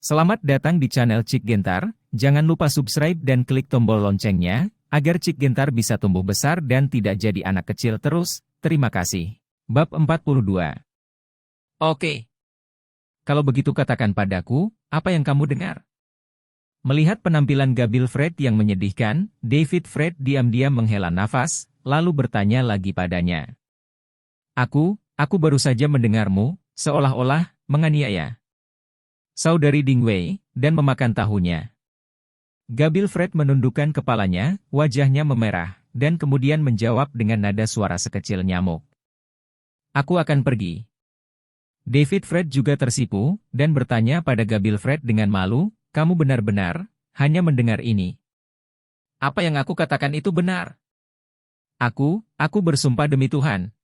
Selamat datang di channel Cik Gentar, jangan lupa subscribe dan klik tombol loncengnya, agar Cik Gentar bisa tumbuh besar dan tidak jadi anak kecil terus, terima kasih. Bab 42. Oke. Kalau begitu katakan padaku, apa yang kamu dengar? Melihat penampilan Gabil Fred yang menyedihkan, David Fred diam-diam menghela nafas, lalu bertanya lagi padanya. Aku baru saja mendengarmu, seolah-olah, menganiaya Saudari Dingwei, dan memakan tahunya. Gabil Fred menundukkan kepalanya, wajahnya memerah, dan kemudian menjawab dengan nada suara sekecil nyamuk. Aku akan pergi. David Fred juga tersipu, dan bertanya pada Gabil Fred dengan malu, kamu benar-benar, hanya mendengar ini. Apa yang aku katakan itu benar. Aku bersumpah demi Tuhan.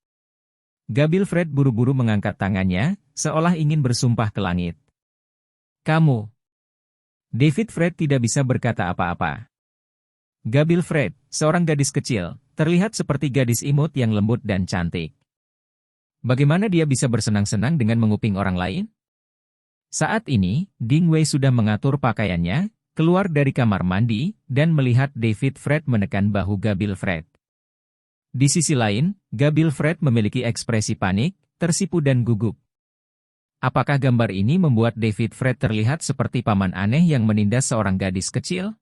Gabil Fred buru-buru mengangkat tangannya, seolah ingin bersumpah ke langit. Kamu. David Fred tidak bisa berkata apa-apa. Gabil Fred, seorang gadis kecil, terlihat seperti gadis imut yang lembut dan cantik. Bagaimana dia bisa bersenang-senang dengan menguping orang lain? Saat ini, Dingwei sudah mengatur pakaiannya, keluar dari kamar mandi, dan melihat David Fred menekan bahu Gabil Fred. Di sisi lain, Gabil Fred memiliki ekspresi panik, tersipu dan gugup. Apakah gambar ini membuat David Fred terlihat seperti paman aneh yang menindas seorang gadis kecil?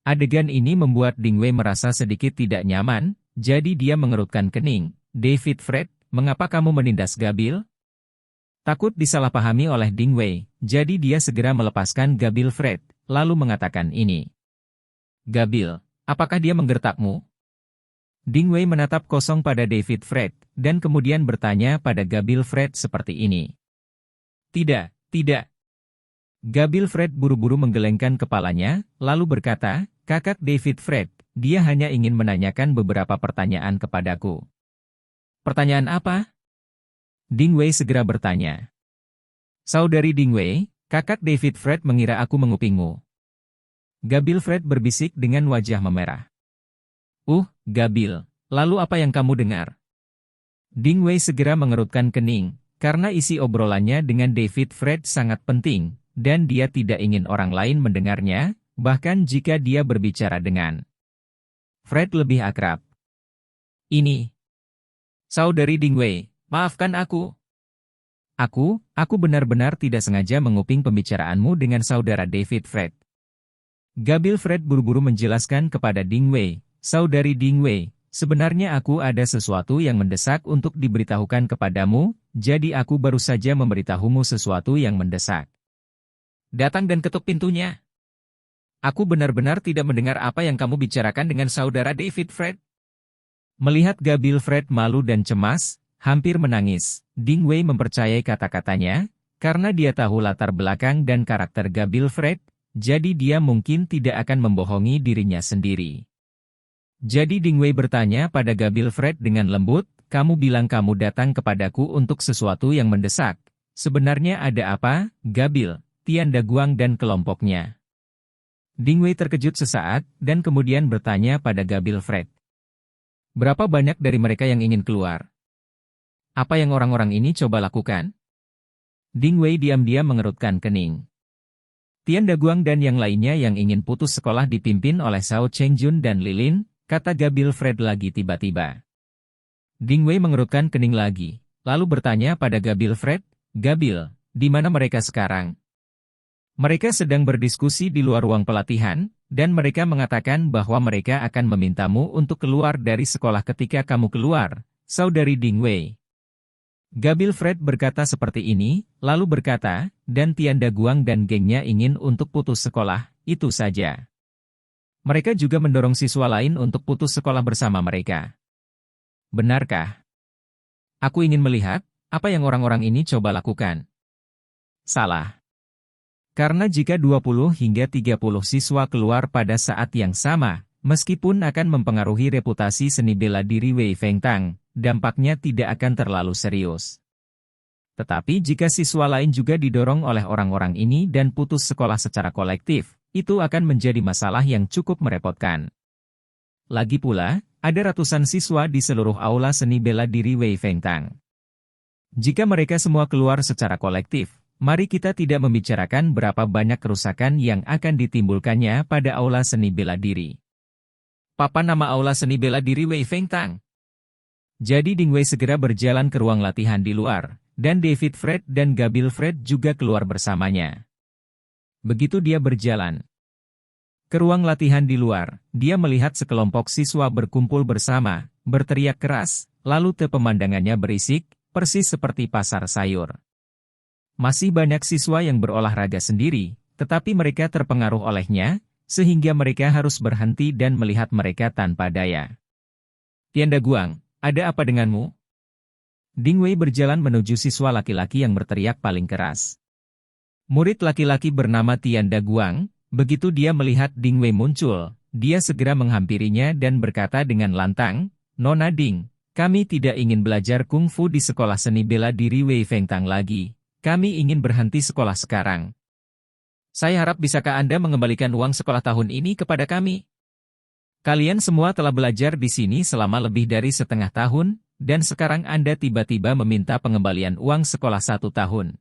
Adegan ini membuat Dingwei merasa sedikit tidak nyaman, jadi dia mengerutkan kening. David Fred, mengapa kamu menindas Gabil? Takut disalahpahami oleh Dingwei, jadi dia segera melepaskan Gabil Fred, lalu mengatakan ini. Gabil, apakah dia menggertakmu? Dingwei menatap kosong pada David Fred, dan kemudian bertanya pada Gabil Fred seperti ini. Tidak. Gabil Fred buru-buru menggelengkan kepalanya, lalu berkata, Kakak David Fred, dia hanya ingin menanyakan beberapa pertanyaan kepadaku. Pertanyaan apa? Dingwei segera bertanya. Saudari Dingwei, Kakak David Fred mengira aku mengupingmu. Gabil Fred berbisik dengan wajah memerah. Gabil, lalu apa yang kamu dengar? Dingwei segera mengerutkan kening. Karena isi obrolannya dengan David Fred sangat penting, dan dia tidak ingin orang lain mendengarnya, bahkan jika dia berbicara dengan Fred lebih akrab. Ini. Saudari Dingwei, maafkan aku. Aku benar-benar tidak sengaja menguping pembicaraanmu dengan saudara David Fred. Gabil Fred buru-buru menjelaskan kepada Dingwei, Saudari Dingwei, sebenarnya aku ada sesuatu yang mendesak untuk diberitahukan kepadamu, jadi aku baru saja memberitahumu sesuatu yang mendesak. Datang dan ketuk pintunya. Aku benar-benar tidak mendengar apa yang kamu bicarakan dengan saudara David Fred. Melihat Gabil Fred malu dan cemas, hampir menangis, Dingwei mempercayai kata-katanya, karena dia tahu latar belakang dan karakter Gabil Fred, jadi dia mungkin tidak akan membohongi dirinya sendiri. Jadi Dingwei bertanya pada Gabil Fred dengan lembut, kamu bilang kamu datang kepadaku untuk sesuatu yang mendesak. Sebenarnya ada apa, Gabil, Tian Daguang dan kelompoknya? Dingwei terkejut sesaat, dan kemudian bertanya pada Gabil Fred. Berapa banyak dari mereka yang ingin keluar? Apa yang orang-orang ini coba lakukan? Dingwei diam-diam mengerutkan kening. Tian Daguang dan yang lainnya yang ingin putus sekolah dipimpin oleh Shao Chengjun dan Lilin, kata Gabil Fred lagi tiba-tiba. Dingwei mengerutkan kening lagi, lalu bertanya pada Gabil Fred, Gabil, di mana mereka sekarang? Mereka sedang berdiskusi di luar ruang pelatihan, dan mereka mengatakan bahwa mereka akan memintamu untuk keluar dari sekolah ketika kamu keluar, saudari Dingwei. Gabil Fred berkata seperti ini, lalu berkata, dan Tian Daguang dan gengnya ingin untuk putus sekolah, itu saja. Mereka juga mendorong siswa lain untuk putus sekolah bersama mereka. Benarkah? Aku ingin melihat, apa yang orang-orang ini coba lakukan. Salah. Karena jika 20 hingga 30 siswa keluar pada saat yang sama, meskipun akan mempengaruhi reputasi seni bela diri Wei Fengtang, dampaknya tidak akan terlalu serius. Tetapi jika siswa lain juga didorong oleh orang-orang ini dan putus sekolah secara kolektif, itu akan menjadi masalah yang cukup merepotkan. Lagi pula, ada ratusan siswa di seluruh aula seni bela diri Wei Fengtang. Jika mereka semua keluar secara kolektif, Mari kita tidak membicarakan berapa banyak kerusakan yang akan ditimbulkannya pada aula seni bela diri. Papan nama aula seni bela diri Wei Feng Tang. Jadi Ding Wei segera berjalan ke ruang latihan di luar, dan David Fred dan Gabil Fred juga keluar bersamanya. Begitu dia berjalan ke ruang latihan di luar, dia melihat sekelompok siswa berkumpul bersama, berteriak keras, lalu pemandangannya berisik, persis seperti pasar sayur. Masih banyak siswa yang berolahraga sendiri, tetapi mereka terpengaruh olehnya, sehingga mereka harus berhenti dan melihat mereka tanpa daya. Tianda Guang, ada apa denganmu? Ding Wei berjalan menuju siswa laki-laki yang berteriak paling keras. Murid laki-laki bernama Tianda Guang, begitu dia melihat Ding Wei muncul, dia segera menghampirinya dan berkata dengan lantang, "Nona Ding, kami tidak ingin belajar kungfu di sekolah seni bela diri Wei Feng Tang lagi. Kami ingin berhenti sekolah sekarang. Saya harap bisakah Anda mengembalikan uang sekolah tahun ini kepada kami? Kalian semua telah belajar di sini selama lebih dari setengah tahun, dan sekarang Anda tiba-tiba meminta pengembalian uang sekolah 1 tahun.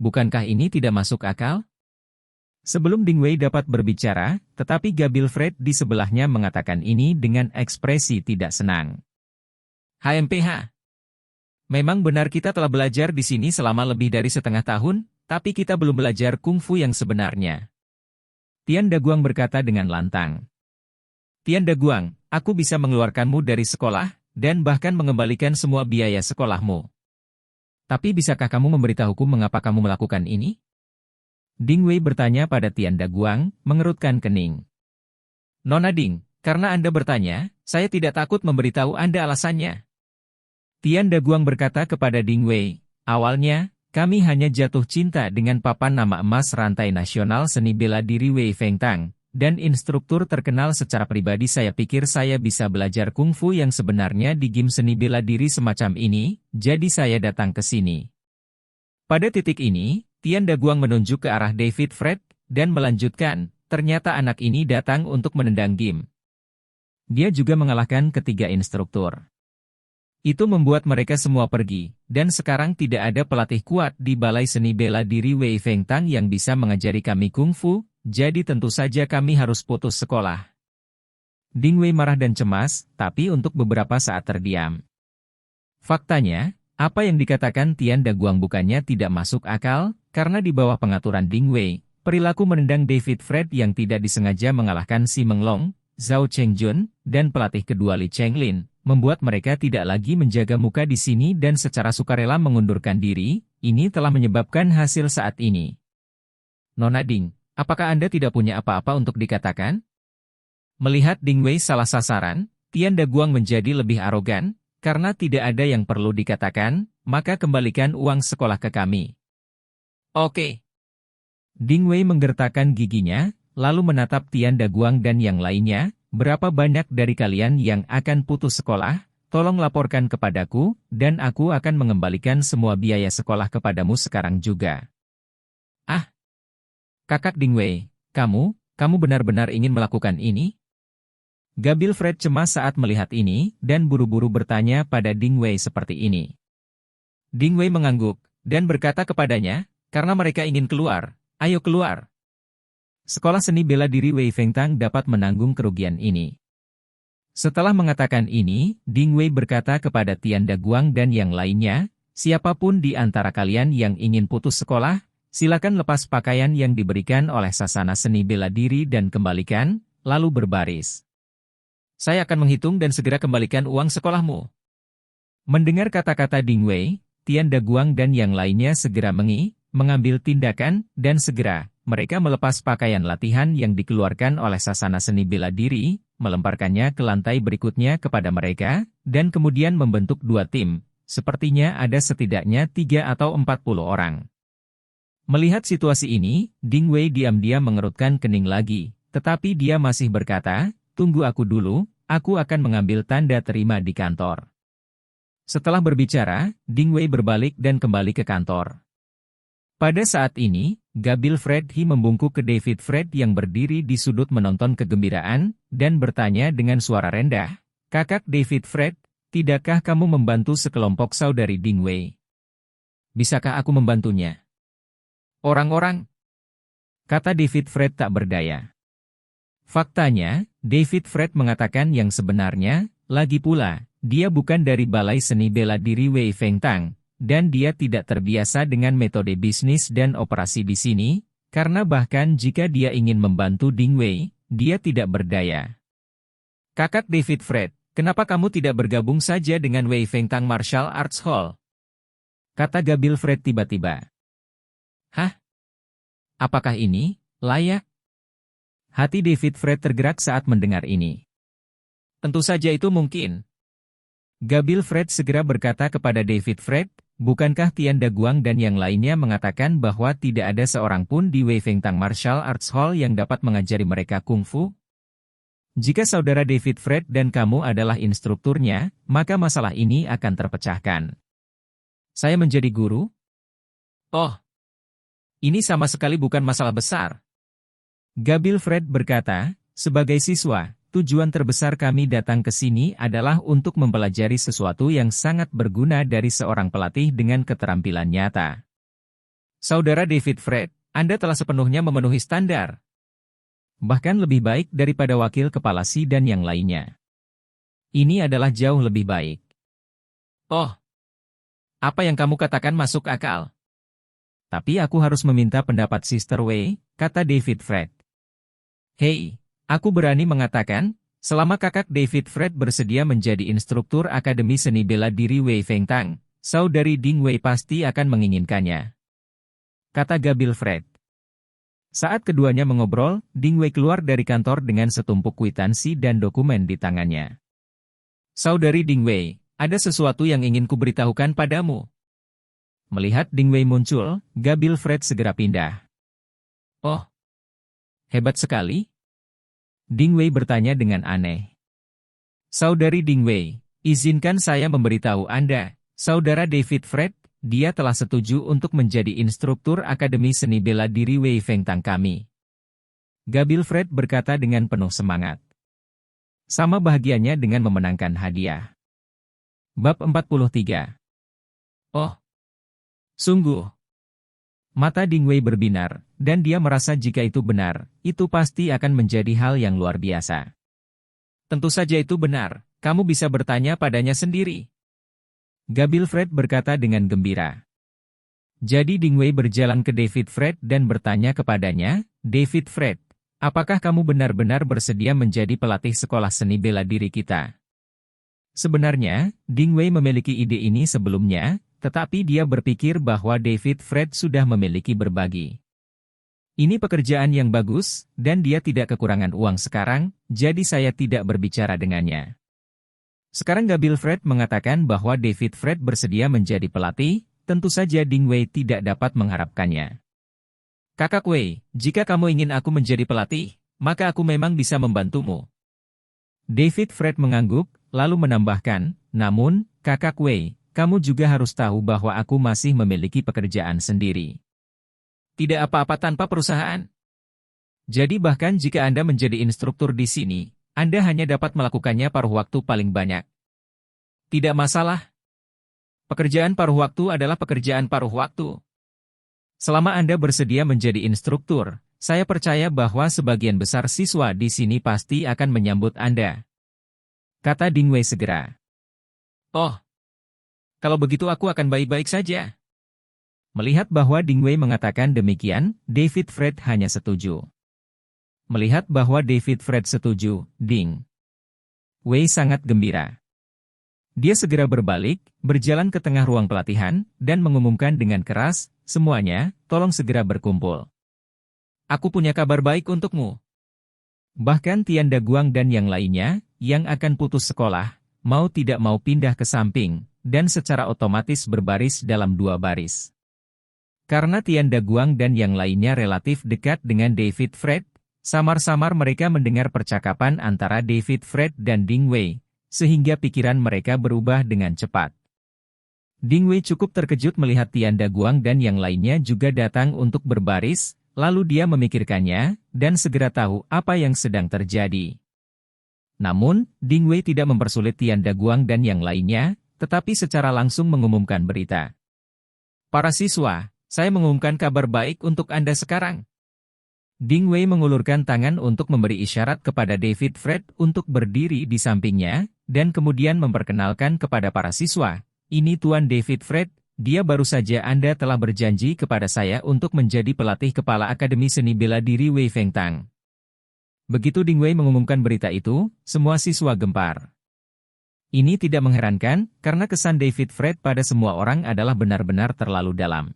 Bukankah ini tidak masuk akal?" Sebelum Ding Wei dapat berbicara, tetapi Gabil Fred di sebelahnya mengatakan ini dengan ekspresi tidak senang. "HMPH. Memang benar kita telah belajar di sini selama lebih dari setengah tahun, tapi kita belum belajar kungfu yang sebenarnya." Tianda Guang berkata dengan lantang. "Tianda Guang, aku bisa mengeluarkanmu dari sekolah, dan bahkan mengembalikan semua biaya sekolahmu. Tapi bisakah kamu memberitahuku mengapa kamu melakukan ini?" Ding Wei bertanya pada Tianda Guang, mengerutkan kening. "Nona Ding, karena Anda bertanya, saya tidak takut memberitahu Anda alasannya." Tianda Guang berkata kepada Ding Wei, "Awalnya, kami hanya jatuh cinta dengan papan nama emas rantai nasional seni bela diri Wei Feng Tang, dan instruktur terkenal secara pribadi saya pikir saya bisa belajar kungfu yang sebenarnya di gym seni bela diri semacam ini, jadi saya datang ke sini." Pada titik ini, Tianda Guang menunjuk ke arah David Fred, dan melanjutkan, "Ternyata anak ini datang untuk menendang gym. Dia juga mengalahkan ketiga instruktur. Itu membuat mereka semua pergi, dan sekarang tidak ada pelatih kuat di Balai Seni Bela Diri Wei Feng Tang yang bisa mengajari kami kungfu, jadi tentu saja kami harus putus sekolah." Ding Wei marah dan cemas, tapi untuk beberapa saat terdiam. Faktanya, apa yang dikatakan Tianda Guang bukannya tidak masuk akal, karena di bawah pengaturan Ding Wei, perilaku menendang David Fred yang tidak disengaja mengalahkan Si Menglong, Zhao Chengjun, dan pelatih kedua Li Chenglin, membuat mereka tidak lagi menjaga muka di sini dan secara sukarela mengundurkan diri. Ini telah menyebabkan hasil saat ini. "Nona Ding, apakah Anda tidak punya apa-apa untuk dikatakan?" Melihat Ding Wei salah sasaran, Tianda Guang menjadi lebih arogan, "Karena tidak ada yang perlu dikatakan, maka kembalikan uang sekolah ke kami." "Oke." Ding Wei menggertakkan giginya, lalu menatap Tianda Guang dan yang lainnya, "Berapa banyak dari kalian yang akan putus sekolah? Tolong laporkan kepadaku, dan aku akan mengembalikan semua biaya sekolah kepadamu sekarang juga." "Ah, Kakak Ding Wei, kamu benar-benar ingin melakukan ini?" Gabil Fred cemas saat melihat ini, dan buru-buru bertanya pada Ding Wei seperti ini. Ding Wei mengangguk, dan berkata kepadanya, "Karena mereka ingin keluar, ayo keluar. Sekolah seni bela diri Wei Feng Tang dapat menanggung kerugian ini." Setelah mengatakan ini, Ding Wei berkata kepada Tianda Guang dan yang lainnya, "Siapapun di antara kalian yang ingin putus sekolah, silakan lepas pakaian yang diberikan oleh sasana seni bela diri dan kembalikan, lalu berbaris. Saya akan menghitung dan segera kembalikan uang sekolahmu." Mendengar kata-kata Ding Wei, Tianda Guang dan yang lainnya segera mengambil tindakan, dan segera, mereka melepas pakaian latihan yang dikeluarkan oleh sasana seni bela diri, melemparkannya ke lantai berikutnya kepada mereka, dan kemudian membentuk 2 tim, sepertinya ada setidaknya 3 atau 40 orang. Melihat situasi ini, Ding Wei diam-diam mengerutkan kening lagi, tetapi dia masih berkata, "Tunggu aku dulu, aku akan mengambil tanda terima di kantor." Setelah berbicara, Ding Wei berbalik dan kembali ke kantor. Pada saat ini, Gabil Fred membungkuk ke David Fred yang berdiri di sudut menonton kegembiraan, dan bertanya dengan suara rendah, "Kakak David Fred, tidakkah kamu membantu sekelompok saudari Ding Wei? Bisakah aku membantunya?" Orang-orang, kata David Fred tak berdaya. Faktanya, David Fred mengatakan yang sebenarnya, lagi pula, dia bukan dari Balai Seni Bela Diri Wei Feng Tang, dan dia tidak terbiasa dengan metode bisnis dan operasi di sini, karena bahkan jika dia ingin membantu Ding Wei, dia tidak berdaya. Kakak David Fred, kenapa kamu tidak bergabung saja dengan Wei Feng Tang Martial Arts Hall? Kata Gabil Fred tiba-tiba. Hah? Apakah ini layak? Hati David Fred tergerak saat mendengar ini. Tentu saja itu mungkin. Gabil Fred segera berkata kepada David Fred, bukankah Tian Daguang dan yang lainnya mengatakan bahwa tidak ada seorang pun di Wei Feng Tang Martial Arts Hall yang dapat mengajari mereka kungfu? Jika saudara David Fred dan kamu adalah instrukturnya, maka masalah ini akan terpecahkan. Saya menjadi guru? Oh, ini sama sekali bukan masalah besar. Gabil Fred berkata, sebagai siswa, tujuan terbesar kami datang ke sini adalah untuk mempelajari sesuatu yang sangat berguna dari seorang pelatih dengan keterampilan nyata. Saudara David Fred, Anda telah sepenuhnya memenuhi standar. Bahkan lebih baik daripada wakil kepala Si dan yang lainnya. Ini adalah jauh lebih baik. Oh, apa yang kamu katakan masuk akal. Tapi aku harus meminta pendapat Sister Wei, kata David Fred. Hei, aku berani mengatakan, selama kakak David Fred bersedia menjadi instruktur Akademi Seni Bela Diri Wei Feng Tang, saudari Ding Wei pasti akan menginginkannya. Kata Gabil Fred. Saat keduanya mengobrol, Ding Wei keluar dari kantor dengan setumpuk kwitansi dan dokumen di tangannya. Saudari Ding Wei, ada sesuatu yang ingin kuberitahukan padamu. Melihat Ding Wei muncul, Gabil Fred segera pindah. Oh, hebat sekali. Ding Wei bertanya dengan aneh. Saudari Ding Wei, izinkan saya memberitahu Anda, saudara David Fred, dia telah setuju untuk menjadi instruktur Akademi Seni Bela Diri Wei Feng Tang kami. Gabil Fred berkata dengan penuh semangat. Sama bahagianya dengan memenangkan hadiah. Bab 43. Oh, sungguh. Mata Ding Wei berbinar, dan dia merasa jika itu benar, itu pasti akan menjadi hal yang luar biasa. Tentu saja itu benar, kamu bisa bertanya padanya sendiri. Gabil Fred berkata dengan gembira. Jadi Ding Wei berjalan ke David Fred dan bertanya kepadanya, David Fred, apakah kamu benar-benar bersedia menjadi pelatih sekolah seni bela diri kita? Sebenarnya, Ding Wei memiliki ide ini sebelumnya, tetapi dia berpikir bahwa David Fred sudah memiliki berbagi. Ini pekerjaan yang bagus, dan dia tidak kekurangan uang sekarang, jadi saya tidak berbicara dengannya. Sekarang Gabil Fred mengatakan bahwa David Fred bersedia menjadi pelatih, tentu saja Ding Wei tidak dapat mengharapkannya. Kakak Wei, jika kamu ingin aku menjadi pelatih, maka aku memang bisa membantumu. David Fred mengangguk, lalu menambahkan, namun, Kakak Wei, kamu juga harus tahu bahwa aku masih memiliki pekerjaan sendiri. Tidak apa-apa tanpa perusahaan. Jadi bahkan jika Anda menjadi instruktur di sini, Anda hanya dapat melakukannya paruh waktu paling banyak. Tidak masalah. Pekerjaan paruh waktu adalah pekerjaan paruh waktu. Selama Anda bersedia menjadi instruktur, saya percaya bahwa sebagian besar siswa di sini pasti akan menyambut Anda. Kata Ding Wei segera. Oh, kalau begitu aku akan baik-baik saja. Melihat bahwa Ding Wei mengatakan demikian, David Fred hanya setuju. Melihat bahwa David Fred setuju, Ding Wei sangat gembira. Dia segera berbalik, berjalan ke tengah ruang pelatihan, dan mengumumkan dengan keras, semuanya, tolong segera berkumpul. Aku punya kabar baik untukmu. Bahkan Tian Daguang dan yang lainnya, yang akan putus sekolah, mau tidak mau pindah ke samping, dan secara otomatis berbaris dalam 2 baris. Karena Tian Daguang dan yang lainnya relatif dekat dengan David Fred, samar-samar mereka mendengar percakapan antara David Fred dan Ding Wei, sehingga pikiran mereka berubah dengan cepat. Ding Wei cukup terkejut melihat Tian Daguang dan yang lainnya juga datang untuk berbaris, lalu dia memikirkannya, dan segera tahu apa yang sedang terjadi. Namun, Ding Wei tidak mempersulit Tian Daguang dan yang lainnya, tetapi secara langsung mengumumkan berita. Para siswa, Saya mengumumkan kabar baik untuk Anda sekarang. Ding Wei mengulurkan tangan untuk memberi isyarat kepada David Fred untuk berdiri di sampingnya, dan kemudian memperkenalkan kepada para siswa. Ini Tuan David Fred, dia baru saja Anda telah berjanji kepada saya untuk menjadi pelatih kepala Akademi Seni Bela Diri Wei Feng Tang. Begitu Ding Wei mengumumkan berita itu, semua siswa gempar. Ini tidak mengherankan, karena kesan David Fred pada semua orang adalah benar-benar terlalu dalam.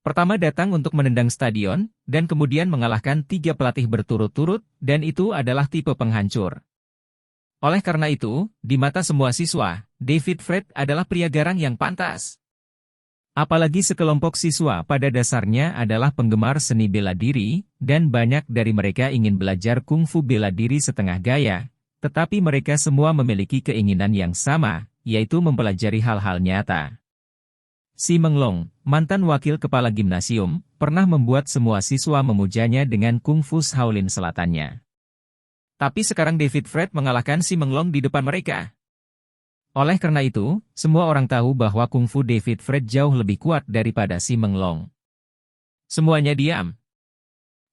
Pertama datang untuk menendang stadion, dan kemudian mengalahkan 3 pelatih berturut-turut, dan itu adalah tipe penghancur. Oleh karena itu, di mata semua siswa, David Fred adalah pria garang yang pantas. Apalagi sekelompok siswa pada dasarnya adalah penggemar seni bela diri, dan banyak dari mereka ingin belajar kungfu bela diri setengah gaya, tetapi mereka semua memiliki keinginan yang sama, yaitu mempelajari hal-hal nyata. Si Menglong, mantan wakil kepala gimnasium, pernah membuat semua siswa memujanya dengan kungfu Shaolin Selatannya. Tapi sekarang David Fred mengalahkan Si Menglong di depan mereka. Oleh karena itu, semua orang tahu bahwa kungfu David Fred jauh lebih kuat daripada Si Menglong. Semuanya diam.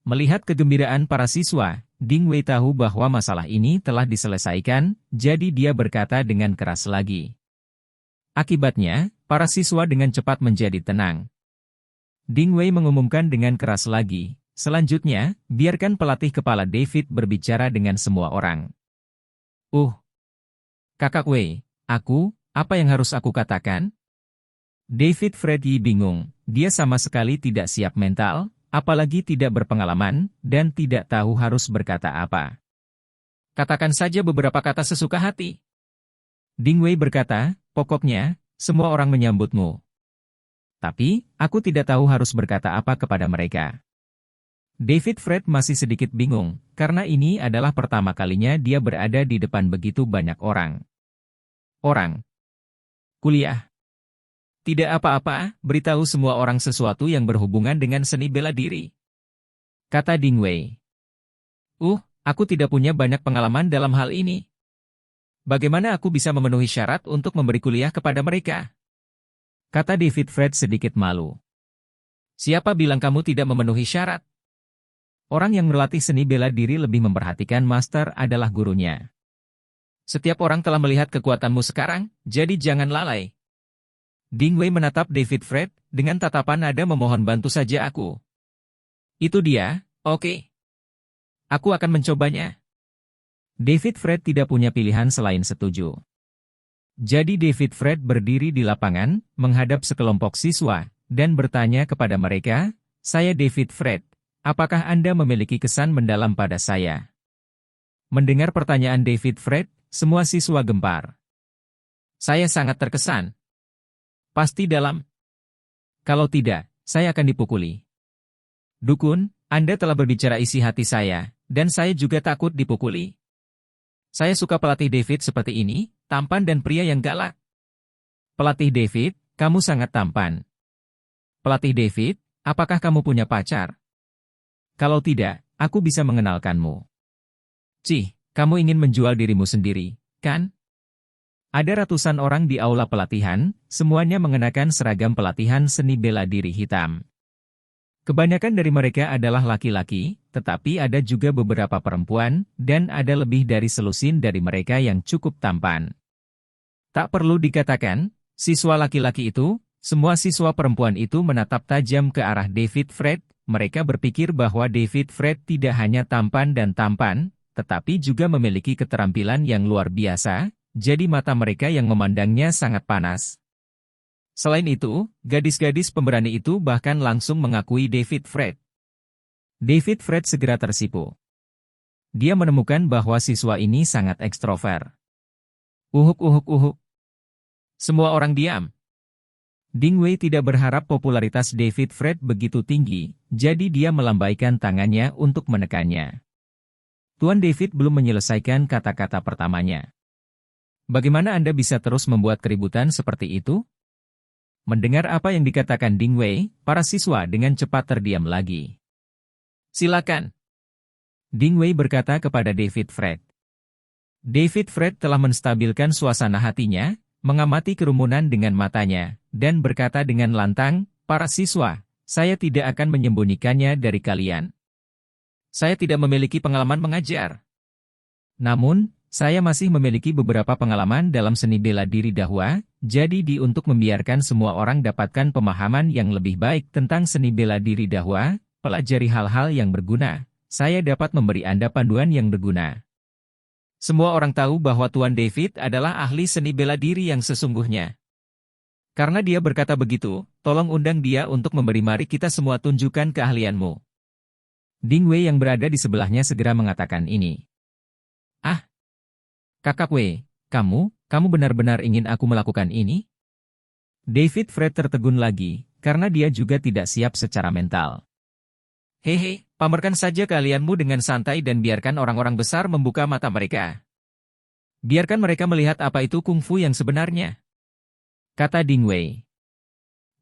Melihat kegembiraan para siswa, Ding Wei tahu bahwa masalah ini telah diselesaikan, jadi dia berkata dengan keras lagi. Akibatnya, para siswa dengan cepat menjadi tenang. Ding Wei mengumumkan dengan keras lagi, selanjutnya, biarkan pelatih kepala David berbicara dengan semua orang. Kakak Wei, apa yang harus aku katakan? David Freddy bingung, dia sama sekali tidak siap mental, apalagi tidak berpengalaman, dan tidak tahu harus berkata apa. Katakan saja beberapa kata sesuka hati. Ding Wei berkata, pokoknya, semua orang menyambutmu. Tapi, aku tidak tahu harus berkata apa kepada mereka. David Fred masih sedikit bingung, karena ini adalah pertama kalinya dia berada di depan begitu banyak orang. Kuliah. Tidak apa-apa, beritahu semua orang sesuatu yang berhubungan dengan seni bela diri. Kata Ding Wei. Aku tidak punya banyak pengalaman dalam hal ini. Bagaimana aku bisa memenuhi syarat untuk memberi kuliah kepada mereka? Kata David Fred sedikit malu. Siapa bilang kamu tidak memenuhi syarat? Orang yang berlatih seni bela diri lebih memperhatikan master adalah gurunya. Setiap orang telah melihat kekuatanmu sekarang, jadi jangan lalai. Ding Wei menatap David Fred, dengan tatapan nada memohon bantu saja aku. Itu dia, oke. Aku akan mencobanya. David Fred tidak punya pilihan selain setuju. Jadi David Fred berdiri di lapangan, menghadap sekelompok siswa, dan bertanya kepada mereka, saya David Fred, apakah Anda memiliki kesan mendalam pada saya? Mendengar pertanyaan David Fred, semua siswa gempar. Saya sangat terkesan. Pasti dalam. Kalau tidak, saya akan dipukuli. Dukun, Anda telah berbicara isi hati saya, dan saya juga takut dipukuli. Saya suka pelatih David seperti ini, tampan dan pria yang galak. Pelatih David, kamu sangat tampan. Pelatih David, apakah kamu punya pacar? Kalau tidak, aku bisa mengenalkanmu. Kamu ingin menjual dirimu sendiri, kan? Ada ratusan orang di aula pelatihan, semuanya mengenakan seragam pelatihan seni bela diri hitam. Kebanyakan dari mereka adalah laki-laki, tetapi ada juga beberapa perempuan, dan ada lebih dari selusin dari mereka yang cukup tampan. Tak perlu dikatakan, siswa laki-laki itu, semua siswa perempuan itu menatap tajam ke arah David Fred, mereka berpikir bahwa David Fred tidak hanya tampan dan tampan, tetapi juga memiliki keterampilan yang luar biasa, jadi mata mereka yang memandangnya sangat panas. Selain itu, gadis-gadis pemberani itu bahkan langsung mengakui David Fred. David Fred segera tersipu. Dia menemukan bahwa siswa ini sangat ekstrovert. Semua orang diam. Ding Wei tidak berharap popularitas David Fred begitu tinggi, jadi dia melambaikan tangannya untuk menekannya. Tuan David belum menyelesaikan kata-kata pertamanya. Bagaimana Anda bisa terus membuat keributan seperti itu? Mendengar apa yang dikatakan Ding Wei, para siswa dengan cepat terdiam lagi. Silakan. Ding Wei berkata kepada David Fred. David Fred telah menstabilkan suasana hatinya, mengamati kerumunan dengan matanya, dan berkata dengan lantang, Para siswa, saya tidak akan menyembunyikannya dari kalian. Saya tidak memiliki pengalaman mengajar. Namun, saya masih memiliki beberapa pengalaman dalam seni bela diri dahwa, jadi untuk membiarkan semua orang dapatkan pemahaman yang lebih baik tentang seni bela diri dahwa, pelajari hal-hal yang berguna, saya dapat memberi Anda panduan yang berguna. Semua orang tahu bahwa Tuan David adalah ahli seni bela diri yang sesungguhnya. Karena dia berkata begitu, tolong undang dia untuk memberi mari kita semua tunjukkan keahlianmu. Ding Wei yang berada di sebelahnya segera mengatakan ini. Ah, Kakak Wei, kamu benar-benar ingin aku melakukan ini? David Fred tertegun lagi, karena dia juga tidak siap secara mental. Hehe, pamerkan saja keahlianmu dengan santai dan biarkan orang-orang besar membuka mata mereka. Biarkan mereka melihat apa itu kungfu yang sebenarnya. Kata Ding Wei.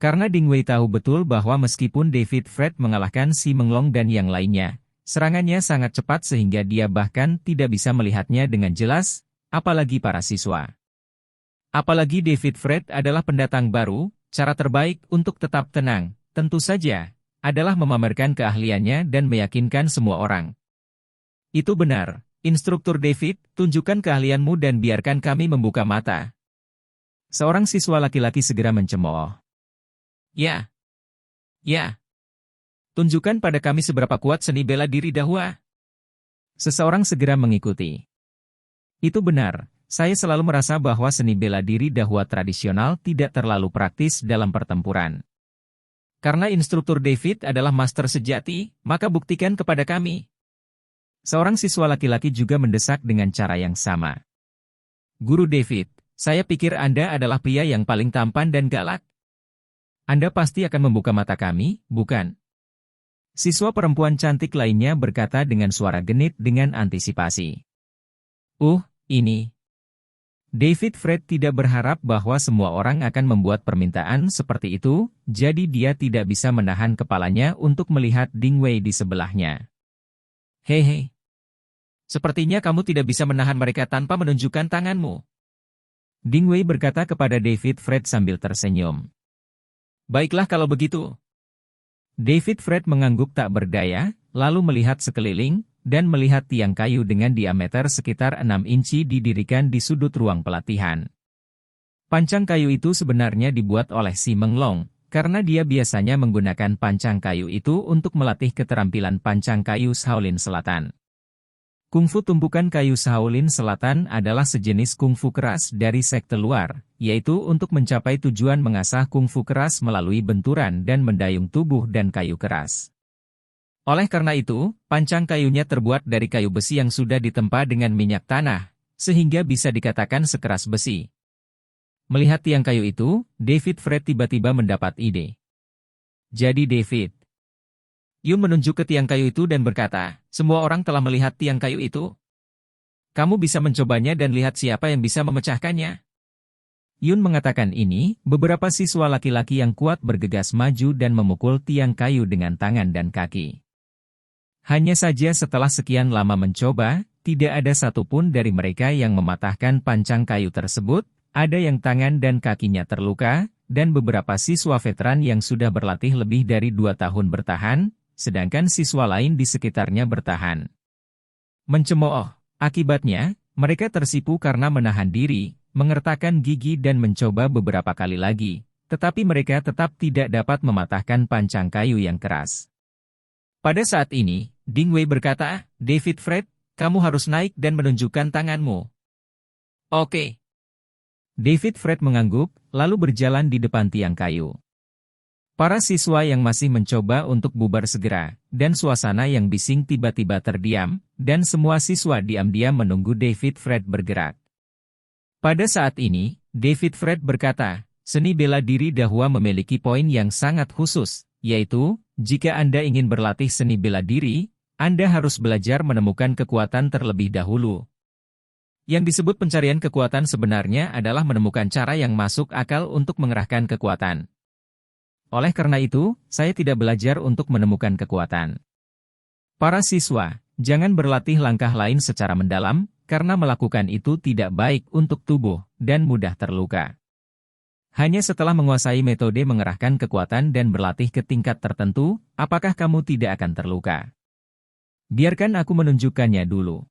Karena Ding Wei tahu betul bahwa meskipun David Fred mengalahkan Si Menglong dan yang lainnya, serangannya sangat cepat sehingga dia bahkan tidak bisa melihatnya dengan jelas, apalagi para siswa. Apalagi David Fred adalah pendatang baru, cara terbaik untuk tetap tenang, tentu saja, adalah memamerkan keahliannya dan meyakinkan semua orang. Itu benar, Instruktur David, tunjukkan keahlianmu dan biarkan kami membuka mata. Seorang siswa laki-laki segera mencemooh. Ya. Tunjukkan pada kami seberapa kuat seni bela diri dahwa. Seseorang segera mengikuti. Itu benar, saya selalu merasa bahwa seni bela diri dahwa tradisional tidak terlalu praktis dalam pertempuran. Karena Instruktur David adalah master sejati, maka buktikan kepada kami. Seorang siswa laki-laki juga mendesak dengan cara yang sama. Guru David, saya pikir Anda adalah pria yang paling tampan dan galak. Anda pasti akan membuka mata kami, bukan? Siswa perempuan cantik lainnya berkata dengan suara genit dengan antisipasi. Ini. David Fred tidak berharap bahwa semua orang akan membuat permintaan seperti itu, jadi dia tidak bisa menahan kepalanya untuk melihat Ding Wei di sebelahnya. Hehe. Sepertinya kamu tidak bisa menahan mereka tanpa menunjukkan tanganmu. Ding Wei berkata kepada David Fred sambil tersenyum. Baiklah kalau begitu. David Fred mengangguk tak berdaya, lalu melihat sekeliling, dan melihat tiang kayu dengan diameter sekitar 6 inci didirikan di sudut ruang pelatihan. Pancang kayu itu sebenarnya dibuat oleh Si Menglong, karena dia biasanya menggunakan pancang kayu itu untuk melatih keterampilan pancang kayu Shaolin Selatan. Kungfu tumpukan kayu Shaolin Selatan adalah sejenis kungfu keras dari sekte luar, yaitu untuk mencapai tujuan mengasah kungfu keras melalui benturan dan mendayung tubuh dan kayu keras. Oleh karena itu, pancang kayunya terbuat dari kayu besi yang sudah ditempa dengan minyak tanah, sehingga bisa dikatakan sekeras besi. Melihat tiang kayu itu, David Fred tiba-tiba mendapat ide. Jadi David. Yun menunjuk ke tiang kayu itu dan berkata, semua orang telah melihat tiang kayu itu. Kamu bisa mencobanya dan lihat siapa yang bisa memecahkannya. Yun mengatakan ini, beberapa siswa laki-laki yang kuat bergegas maju dan memukul tiang kayu dengan tangan dan kaki. Hanya saja setelah sekian lama mencoba, tidak ada satupun dari mereka yang mematahkan pancang kayu tersebut, ada yang tangan dan kakinya terluka, dan beberapa siswa veteran yang sudah berlatih lebih dari 2 tahun bertahan, sedangkan siswa lain di sekitarnya bertahan. Mencemooh, akibatnya, mereka tersipu karena menahan diri, mengertakkan gigi dan mencoba beberapa kali lagi, tetapi mereka tetap tidak dapat mematahkan pancang kayu yang keras. Pada saat ini, Ding Wei berkata, David Fred, kamu harus naik dan menunjukkan tanganmu. Oke. David Fred mengangguk, lalu berjalan di depan tiang kayu. Para siswa yang masih mencoba untuk bubar segera, dan suasana yang bising tiba-tiba terdiam, dan semua siswa diam-diam menunggu David Fred bergerak. Pada saat ini, David Fred berkata, seni bela diri dahwa memiliki poin yang sangat khusus, yaitu, jika Anda ingin berlatih seni bela diri, Anda harus belajar menemukan kekuatan terlebih dahulu. Yang disebut pencarian kekuatan sebenarnya adalah menemukan cara yang masuk akal untuk mengerahkan kekuatan. Oleh karena itu, saya tidak belajar untuk menemukan kekuatan. Para siswa, jangan berlatih langkah lain secara mendalam, karena melakukan itu tidak baik untuk tubuh, dan mudah terluka. Hanya setelah menguasai metode mengerahkan kekuatan dan berlatih ke tingkat tertentu, apakah kamu tidak akan terluka? Biarkan aku menunjukkannya dulu.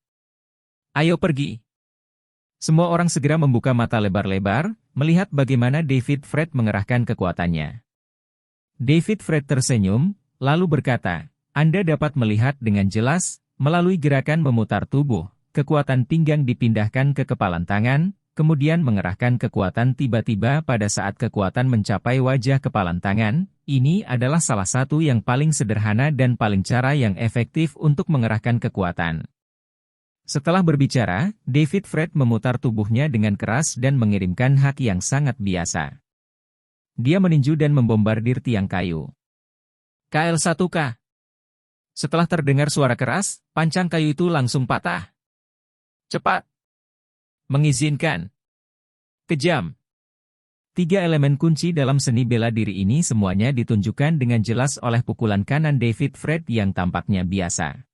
Ayo pergi. Semua orang segera membuka mata lebar-lebar, melihat bagaimana David Fred mengerahkan kekuatannya. David Fred tersenyum, lalu berkata, Anda dapat melihat dengan jelas, melalui gerakan memutar tubuh, kekuatan pinggang dipindahkan ke kepalan tangan, kemudian mengerahkan kekuatan tiba-tiba pada saat kekuatan mencapai wajah kepalan tangan. Ini adalah salah satu yang paling sederhana dan paling cara yang efektif untuk mengerahkan kekuatan. Setelah berbicara, David Fred memutar tubuhnya dengan keras dan mengirimkan hak yang sangat biasa. Dia meninju dan membombardir tiang kayu. KL1K. Setelah terdengar suara keras, pancang kayu itu langsung patah. Cepat. Mengizinkan. Kejam. 3 elemen kunci dalam seni bela diri ini semuanya ditunjukkan dengan jelas oleh pukulan kanan David Fred yang tampaknya biasa.